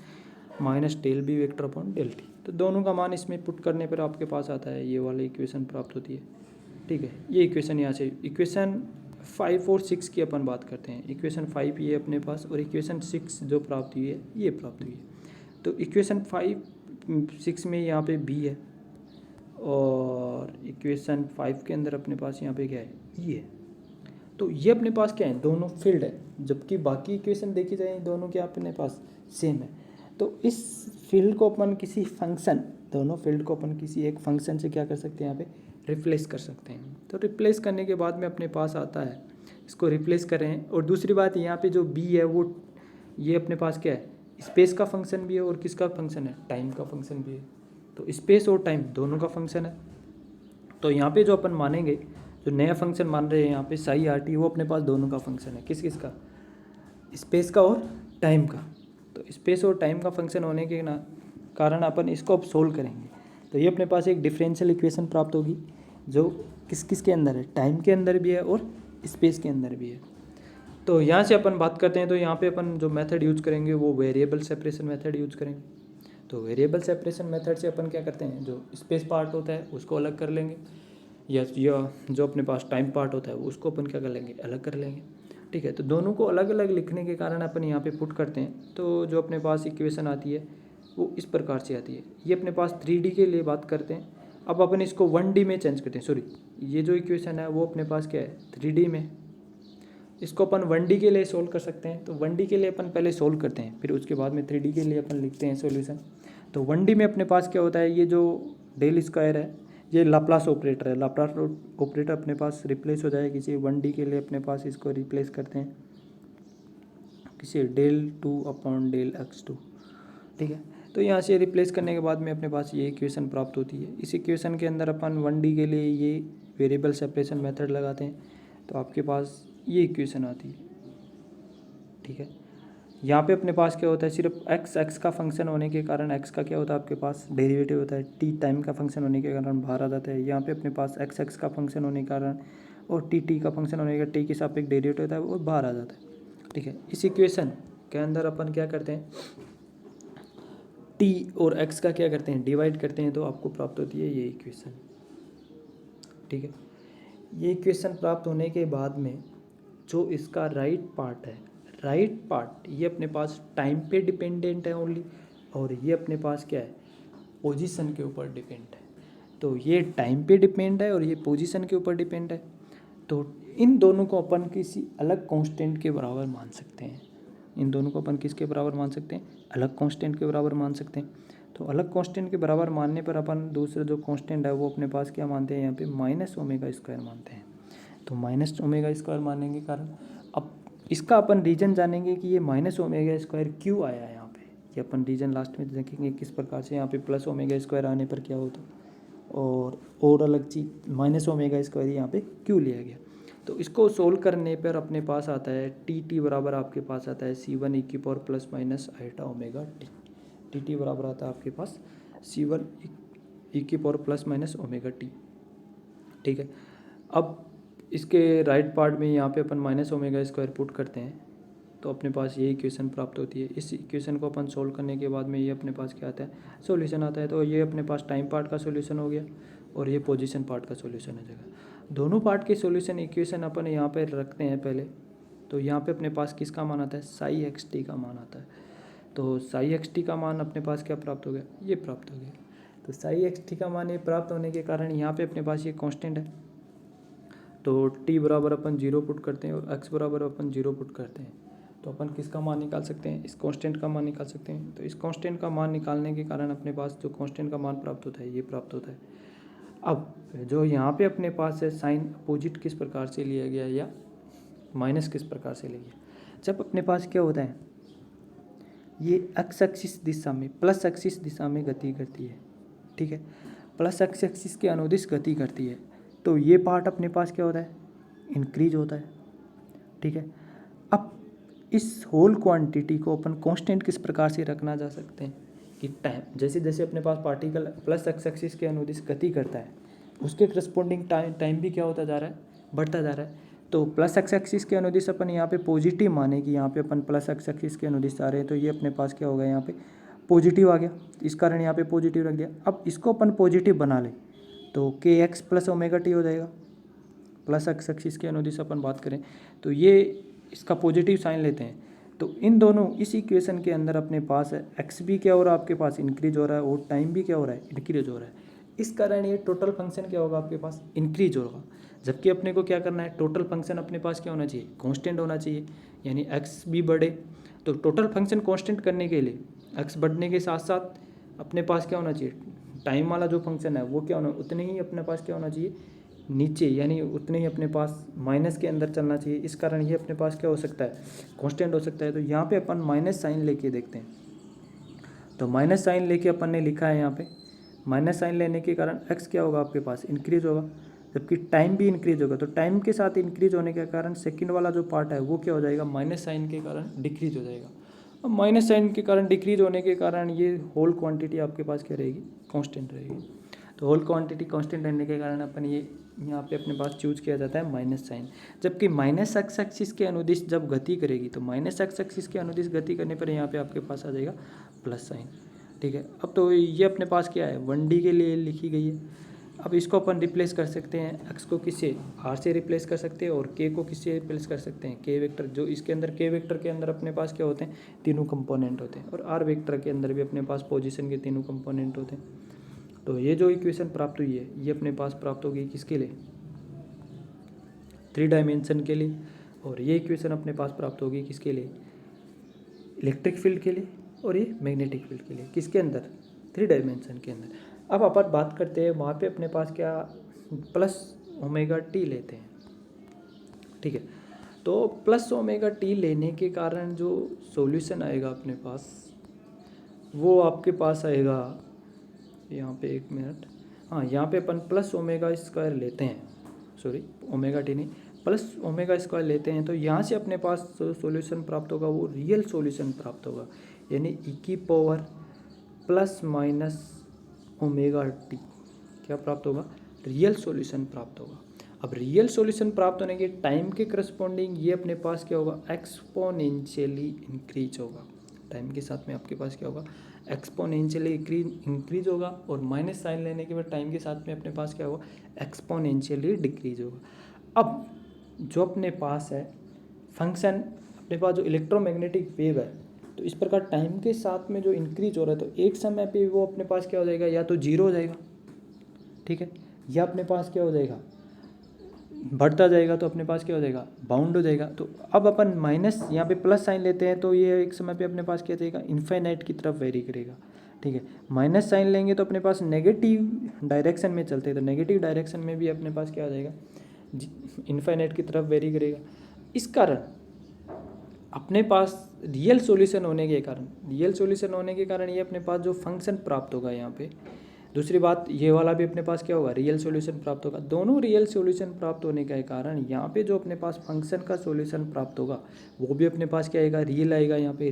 minus del B vector upon del T. तो दोनों का मान इसमें पुट करने पर आपके पास आता है, ये वाली इक्वेशन प्राप्त होती है। ठीक है, ये इक्वेशन यहाँ से इक्वेशन 5 और 6 की अपन बात करते हैं। इक्वेशन 5 ये अपने पास और इक्वेशन 6 जो प्राप्त हुई है ये प्राप्त हुई है। तो इक्वेशन 5-6 में यहाँ पे बी है और इक्वेशन 5 के अंदर अपने पास यहाँ पे क्या है, ई है। तो ये अपने पास क्या है, दोनों फील्ड है, जबकि बाकी इक्वेशन देखी जाए दोनों के अपने पास सेम है। तो इस फील्ड को अपन किसी फंक्शन, दोनों फील्ड को अपन किसी एक फंक्शन से क्या कर सकते हैं, यहाँ पे रिप्लेस कर सकते हैं। तो रिप्लेस करने के बाद में अपने पास आता है, इसको रिप्लेस करें। और दूसरी बात यहाँ पे जो बी है वो ये अपने पास क्या है, स्पेस का फंक्शन भी है और किसका फंक्शन है, टाइम का फंक्शन भी है। तो स्पेस और टाइम दोनों का फंक्शन है। तो यहाँ पे जो अपन मानेंगे, जो नया फंक्शन मान रहे हैं यहाँ पे साई आर टी, वो अपने पास दोनों का फंक्शन है। किस किस का, स्पेस का और टाइम का। तो स्पेस और टाइम का फंक्शन होने के कारण अपन इसको अब सोल्व करेंगे। तो ये अपने पास एक डिफरेंशियल इक्वेशन प्राप्त होगी जो किस किस के अंदर है, टाइम के अंदर भी है और स्पेस के अंदर भी है। तो यहाँ से अपन बात करते हैं, तो यहाँ पे अपन जो मेथड यूज करेंगे वो वेरिएबल सेपरेशन मेथड यूज करेंगे। तो वेरिएबल सेपरेशन मेथड से अपन क्या करते हैं, जो स्पेस पार्ट होता है उसको अलग कर लेंगे, या जो अपने पास टाइम पार्ट होता है उसको अपन क्या कर लेंगे, अलग कर लेंगे। ठीक है, तो दोनों को अलग अलग लिखने के कारण अपन यहाँ पे पुट करते हैं। तो जो अपने पास इक्वेशन आती है वो इस प्रकार से आती है। ये अपने पास 3D के लिए बात करते हैं। अब अपन इसको 1D में चेंज करते हैं, सॉरी ये जो इक्वेशन है वो अपने पास क्या है 3D में, इसको अपन 1D के लिए सोल्व कर सकते हैं। तो 1D के लिए अपन पहले सोल्व करते हैं, फिर उसके बाद में 3D के लिए अपन लिखते हैं सॉल्यूशन। तो 1D में अपने पास क्या होता है, ये जो डेल स्क्वायर है ये लाप्लास ऑपरेटर है। लाप्लास ऑपरेटर अपने पास रिप्लेस हो जाए किसी 1D के लिए, अपने पास इसको रिप्लेस करते हैं किसी डेल 2 अपॉन डेल x2। ठीक है, तो यहाँ से रिप्लेस करने के बाद में अपने पास ये इक्वेशन प्राप्त होती है। इस इक्वेशन के अंदर अपन 1D के लिए ये वेरिएबल सेपरेशन मेथड लगाते हैं, तो आपके पास ये इक्वेशन आती है। ठीक है, यहाँ पे अपने पास क्या होता है, सिर्फ x का फंक्शन होने के कारण x का क्या होता है आपके पास डेरिवेटिव होता है, t टाइम का फंक्शन होने के कारण बाहर आ जाता है। यहाँ पे अपने पास x का फंक्शन होने के कारण और t का फंक्शन होने का t के सापेक्ष डेरिवेटिव होता है वो बाहर आ जाता है। ठीक है, इस इक्वेशन के अंदर अपन क्या करते हैं, t और x का क्या करते हैं, डिवाइड करते हैं, तो आपको प्राप्त होती है ये इक्वेशन। ठीक है, ये इक्वेशन प्राप्त होने के बाद में जो इसका राइट पार्ट है, राइट पार्ट ये अपने पास टाइम पे डिपेंडेंट है ओनली, और ये अपने पास क्या है, पोजीशन के ऊपर डिपेंड है। तो ये टाइम पे डिपेंड है और ये पोजीशन के ऊपर डिपेंड है। तो इन दोनों को अपन किसी अलग कांस्टेंट के बराबर मान सकते हैं। इन दोनों को अपन किसके बराबर मान सकते हैं, अलग कांस्टेंट के बराबर मान सकते हैं। तो अलग कांस्टेंट के बराबर मानने पर अपन दूसरा जो कांस्टेंट है वो अपने पास क्या मानते हैं, यहाँ पे -ω² मानते हैं। तो -ω² मानने के कारण अब इसका अपन रीजन जानेंगे कि ये -ω² क्यों आया है यहाँ पे। ये अपन रीजन लास्ट में देखेंगे किस प्रकार से यहाँ पे +ω² आने पर क्या होता, और अलग चीज -ω² यहाँ पे क्यों लिया गया। तो इसको सोल्व करने पर अपने पास आता है टी बराबर आपके पास आता है C1 e की पावर +-i टी बराबर आता है आपके पास C1 e की पावर +-ω t। ठीक है, अब इसके राइट पार्ट में यहाँ पे अपन -ω² पुट करते हैं, तो अपने पास ये इक्वेशन प्राप्त होती है। इस इक्वेशन को अपन सोल्व करने के बाद में ये अपने पास क्या आता है, सॉल्यूशन आता है। तो ये अपने पास टाइम पार्ट का सॉल्यूशन हो गया और ये पोजीशन पार्ट का सॉल्यूशन हो जाएगा। दोनों पार्ट के सॉल्यूशन इक्वेशन अपन यहाँ पे रखते हैं पहले। तो यहाँ पे अपने पास किसका मान आता है, साई एक्स टी का मान आता है। तो साई एक्स टी का मान अपने पास क्या प्राप्त हो गया, ये प्राप्त हो गया। तो साई एक्स टी का मान ये प्राप्त होने के कारण यहाँ पे अपने पास ये कांस्टेंट है। तो टी बराबर अपन 0 पुट करते हैं और एक्स बराबर अपन 0 पुट करते हैं। तो अपन किसका मान निकाल सकते हैं, इस कांस्टेंट का मान निकाल सकते हैं। तो इस कांस्टेंट का मान निकालने के कारण अपने पास जो कांस्टेंट का मान प्राप्त होता है ये प्राप्त होता है। अब जो यहाँ पे अपने पास है साइन अपोजिट किस प्रकार से लिया गया या माइनस किस प्रकार से लिया गया। जब अपने पास क्या होता है, ये एक्स एक्सिस दिशा में प्लस एक्सिस दिशा में गति करती है, ठीक है, प्लस एक्स एक्सिस के अनुदिश गति करती है। तो ये पार्ट अपने पास क्या होता है, इंक्रीज होता है, ठीक है। अब इस होल क्वांटिटी को अपन कांस्टेंट किस प्रकार से रखना जा सकते हैं कि टाइम जैसे जैसे अपने पास पार्टिकल प्लस एक्स एक्सिस के अनुदिश गति करता है उसके करस्पॉन्डिंग टाइम भी क्या होता जा रहा है, बढ़ता जा रहा है। तो प्लस एक्स एक्सिस के अनुदिश अपन यहाँ पे पॉजिटिव माने कि यहाँ पे अपन प्लस एक्स एक्सिस के अनुदिश आ रहे हैं, तो ये अपने पास क्या होगा, यहाँ पे पॉजिटिव आ गया, इस कारण यहाँ पे पॉजिटिव रख दिया। अब इसको अपन पॉजिटिव बना लें तो के एक्स प्लस ओमेगा टी हो जाएगा। प्लस एक्स एक्सिस के अनुदिश अपन बात करें तो ये इसका पॉजिटिव साइन लेते हैं। तो इन दोनों इस इक्वेशन के अंदर अपने पास है एक्स भी क्या हो रहा है, आपके पास इंक्रीज हो रहा है और टाइम भी क्या हो रहा है, इंक्रीज हो रहा है। इस कारण ये टोटल फंक्शन क्या होगा, आपके पास इंक्रीज होगा। जबकि अपने को क्या करना है, टोटल फंक्शन अपने पास क्या होना चाहिए, कांस्टेंट होना चाहिए, यानी एक्स भी बढ़े। तो टोटल फंक्शन कांस्टेंट करने के लिए एक्स बढ़ने के साथ साथ अपने पास क्या होना चाहिए, टाइम वाला जो फंक्शन है वो क्या होना, उतने ही अपने पास क्या होना चाहिए, नीचे, यानी उतने ही अपने पास माइनस के अंदर चलना चाहिए। इस कारण ये अपने पास क्या हो सकता है, कांस्टेंट हो सकता है। तो यहाँ पे अपन माइनस साइन लेके देखते हैं। तो माइनस साइन लेके अपन ने लिखा है यहाँ पे, माइनस साइन लेने के कारण एक्स क्या होगा, आपके पास इंक्रीज होगा, जबकि टाइम भी इंक्रीज होगा। तो टाइम के साथ इंक्रीज होने के कारण सेकंड वाला जो पार्ट है वो क्या हो जाएगा, माइनस साइन के कारण डिक्रीज हो जाएगा। अब माइनस साइन के कारण डिक्रीज होने के कारण ये होल क्वांटिटी आपके पास क्या रहेगी, कांस्टेंट रहेगी। तो होल क्वांटिटी कांस्टेंट रहने के कारण अपन ये यहाँ पे अपने पास चूज किया जाता है माइनस साइन। जबकि माइनस एक्स एक्सिस के अनुदिश जब गति करेगी तो माइनस एक्स एक्सिस के अनुदिश गति करने पर यहाँ पे आपके पास आ जाएगा प्लस साइन, ठीक है। अब तो ये अपने पास क्या है, 1D के लिए लिखी गई है। अब इसको अपन रिप्लेस कर सकते हैं, एक्स को किससे, आर से रिप्लेस कर सकते हैं और के को किससे रिप्लेस कर सकते हैं, के वेक्टर। जो इसके अंदर के वेक्टर के अंदर अपने पास क्या होते हैं, तीनों कंपोनेंट होते हैं, और आर वेक्टर के अंदर भी अपने पास पोजीशन के तीनों कंपोनेंट होते हैं। तो ये जो इक्वेशन प्राप्त हुई है ये अपने पास प्राप्त होगी किसके लिए, 3 डायमेंशन के लिए। और ये इक्वेशन अपने पास प्राप्त होगी किसके लिए, इलेक्ट्रिक फील्ड के लिए, और ये मैग्नेटिक फील्ड के लिए, किसके अंदर, 3 डायमेंशन के अंदर। अब अपन बात करते हैं वहाँ पे अपने पास क्या प्लस ओमेगा टी लेते हैं, ठीक है। तो प्लस ओमेगा टी लेने के कारण जो सॉल्यूशन आएगा अपने पास वो आपके पास आएगा, यहाँ पे 1 मिनट, हाँ यहाँ पे अपन प्लस ओमेगा स्क्वायर लेते हैं, सॉरी ओमेगा टी नहीं, प्लस ओमेगा स्क्वायर लेते हैं। तो यहाँ से अपने पास सॉल्यूशन प्राप्त होगा वो रियल सॉल्यूशन प्राप्त होगा, यानी ई की power plus minus omega T क्या प्राप्त होगा, रियल सॉल्यूशन प्राप्त होगा। अब रियल सॉल्यूशन प्राप्त होने के टाइम के करस्पॉन्डिंग ये अपने पास क्या होगा, एक्सपोनेंशियली इंक्रीज होगा। टाइम के साथ में आपके पास क्या होगा, एक्सपोनेंशियली इंक्रीज होगा, और माइनस साइन लेने के बाद टाइम के साथ में अपने पास क्या होगा, एक्सपोनेंशियली डिक्रीज होगा। अब जो अपने पास है फंक्शन, अपने पास जो इलेक्ट्रोमैग्नेटिक वेव है, तो इस प्रकार टाइम के साथ में जो इंक्रीज हो रहा है तो एक समय पे वो अपने पास क्या हो जाएगा, या तो 0 हो जाएगा, ठीक है, या अपने पास क्या हो जाएगा, बढ़ता जाएगा, तो अपने पास क्या हो जाएगा, बाउंड हो जाएगा। तो अब अपन माइनस यहाँ पे प्लस साइन लेते हैं तो ये एक समय पे अपने पास क्या जाएगा, इन्फाइनाइट की तरफ वेरी करेगा, ठीक है। माइनस साइन लेंगे तो अपने पास नेगेटिव डायरेक्शन में चलते हैं, तो नेगेटिव डायरेक्शन में भी अपने पास क्या हो जाएगा, इन्फाइनाइट की तरफ वेरी करेगा। इस कारण अपने पास रियल सॉल्यूशन होने के कारण ये अपने पास जो फंक्शन प्राप्त होगा यहाँ पे, दूसरी बात ये वाला भी अपने पास क्या होगा, रियल सॉल्यूशन प्राप्त होगा। दोनों रियल सॉल्यूशन प्राप्त होने के कारण यहाँ पे जो अपने पास फंक्शन का सॉल्यूशन प्राप्त होगा वो भी अपने पास क्या आएगा, रियल आएगा। यहाँ पे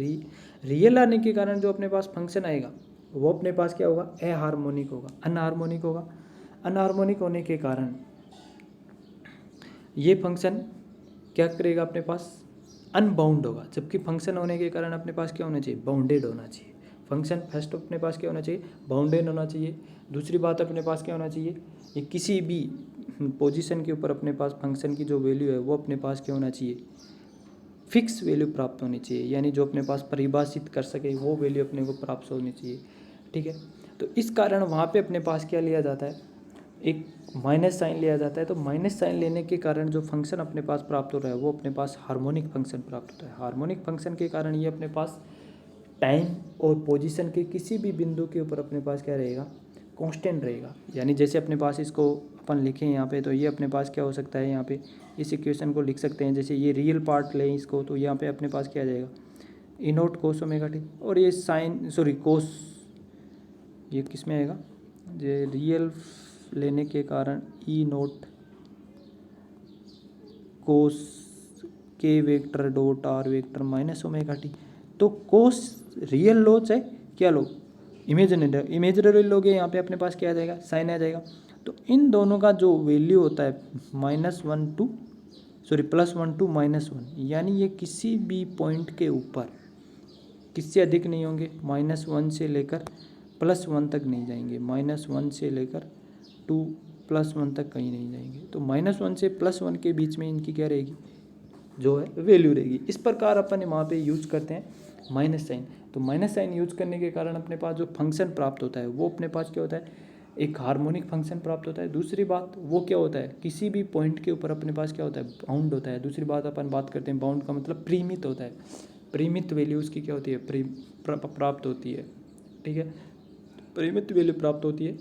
रियल आने के कारण जो अपने पास फंक्शन आएगा वो अपने पास क्या होगा, अहार्मोनिक होगा, अनहार्मोनिक होगा। अनहार्मोनिक होने के कारण ये फंक्शन क्या करेगा, अपने पास अनबाउंड होगा, जबकि फंक्शन होने के कारण अपने पास क्या होना चाहिए, बाउंडेड होना चाहिए। फंक्शन फर्स्ट अपने पास क्या होना चाहिए, बाउंडेड होना चाहिए। दूसरी बात अपने पास क्या होना चाहिए, ये किसी भी पोजीशन के ऊपर अपने पास फंक्शन की जो वैल्यू है वो अपने पास क्या होना चाहिए, फिक्स वैल्यू प्राप्त होनी चाहिए, यानी जो अपने पास परिभाषित कर सके वो वैल्यू अपने को प्राप्त होनी चाहिए। ठीक है, तो इस कारण वहाँ पे अपने पास क्या लिया जाता है, एक माइनस साइन लिया जाता है। तो माइनस साइन लेने के कारण जो फंक्शन अपने पास प्राप्त हो रहा है वो अपने पास हार्मोनिक फंक्शन प्राप्त होता है। हार्मोनिक फंक्शन के कारण ये अपने पास टाइम और पोजीशन के किसी भी बिंदु के ऊपर अपने पास क्या रहेगा, कांस्टेंट रहेगा। यानी जैसे अपने पास इसको अपन लिखें यहाँ पे, तो ये अपने पास क्या हो सकता है, यहाँ पे इस इक्वेशन को लिख सकते हैं, जैसे ये रियल पार्ट लें इसको, तो यहाँ पे अपने पास क्या आ जाएगा, ई नोट कोस ओमेगा टी, और ये साइन सॉरी कोस, ये किस में आएगा, ये रियल लेने के कारण ई नोट कोस के vector dot are vector minus omega T. तो कोस रियल लो चाहे क्या लो, इमेजिनरी लोगे, यहाँ पे अपने पास क्या आ जाएगा, साइन आ जाएगा। तो इन दोनों का जो वैल्यू होता है -1 टू +1 टू -1, यानी ये किसी भी पॉइंट के ऊपर किससे अधिक नहीं होंगे, -1 से लेकर +1 तक नहीं जाएंगे, -1 से लेकर 2 +1 तक कहीं नहीं जाएंगे। तो -1 से +1 के बीच में इनकी क्या रहेगी, जो है वैल्यू रहेगी। इस प्रकार अपन वहाँ पे यूज करते हैं माइनस साइन। तो माइनस साइन यूज करने के कारण अपने पास जो फंक्शन प्राप्त होता है वो अपने पास क्या होता है, एक हार्मोनिक फंक्शन प्राप्त होता है। दूसरी बात वो क्या होता है, किसी भी पॉइंट के ऊपर अपने पास क्या होता है, बाउंड होता है। दूसरी बात अपन बात करते हैं, बाउंड का मतलब परिमित होता है, परिमित वैल्यू उसकी क्या होती है, प्राप्त होती है। ठीक है, परिमित वैल्यू प्राप्त होती है।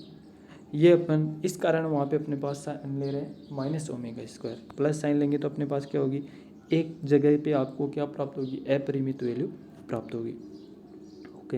ये अपन इस कारण वहाँ पे अपने पास साइन ले रहे हैं -ω², प्लस साइन लेंगे तो अपने पास क्या होगी, एक जगह पे आपको क्या प्राप्त होगी, अपरिमित वैल्यू प्राप्त होगी। ओके,